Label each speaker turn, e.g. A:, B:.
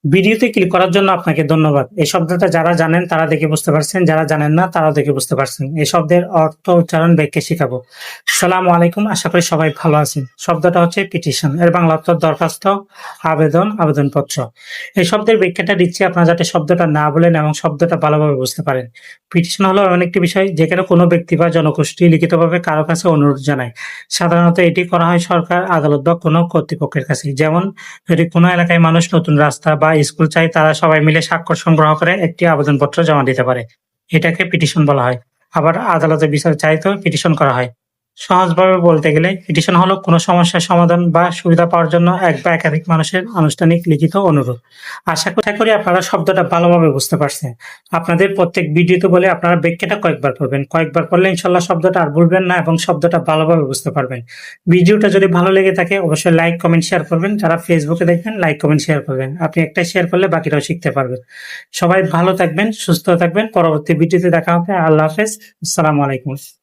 A: ভিডিওতে ক্লিক করার জন্য আপনাকে ধন্যবাদ। এই শব্দটা যারা জানেন তারা দেখে বুঝতে পারছেন, যারা জানেন না তারাও দেখে বুঝতে পারছেন। এই শব্দের অর্থ, উচ্চারণ, ব্যাখ্যা শিখাবো। আসসালামু আলাইকুম, আশা করি সবাই ভালো আছেন। শব্দটা হচ্ছে পিটিশন, এর বাংলা অর্থ দরখাস্ত, আবেদন, আবেদনপত্র। এই শব্দের ব্যাখ্যাটা দিচ্ছি আপনারা যাতে শব্দটা না বলেন এবং শব্দটা ভালোভাবে বুঝতে পারেন। পিটিশন হলো এমন একটি বিষয় যেখানে কোনো ব্যক্তি বা জনগোষ্ঠী লিখিতভাবে কারো কাছে অনুরোধ জানায়। সাধারণত এটি করা হয় সরকার, আদালত বা কোনো কর্তৃপক্ষের কাছে। যেমন যদি কোনো এলাকায় মানুষ নতুন রাস্তা বা স্কুল চায়, তারা সবাই মিলে স্বাক্ষর সংগ্রহ করে একটি আবেদনপত্র জমা দিতে পারে। এটাকে পিটিশন বলা হয়। আবার আদালতে বিচার চাইতেও পিটিশন করা হয়। সহজভাবে বলতে গেলে পিটিশন হলো কোনো সমস্যার সমাধান বা সুবিধা পাওয়ার জন্য এক বা একাধিক মানুষের আনুষ্ঠানিক লিখিত অনুরোধ। আশা করি আপনারা শব্দটা ভালোভাবে বুঝতে পারছেন। আপনাদের প্রত্যেক ভিডিওতে বলে আপনারা ব্যাখ্যাটা কয়েকবার পড়বেন। কয়েকবার পড়লে ইনশাল্লাহ শব্দটা আর ভুলবেন না এবং শব্দটা ভালোভাবে বুঝতে পারবেন। ভিডিওটা যদি ভালো লেগে থাকে অবশ্যই লাইক, কমেন্ট, শেয়ার করবেন। যারা ফেসবুকে দেখবেন লাইক, কমেন্ট, শেয়ার করবেন। আপনি একটা শেয়ার করলে বাকিরাও শিখতে পারবেন। সবাই ভালো থাকবেন, সুস্থ থাকবেন। পরবর্তী ভিডিওতে দেখা হবে। আল্লাহ হাফেজ। আসসালামু আলাইকুম।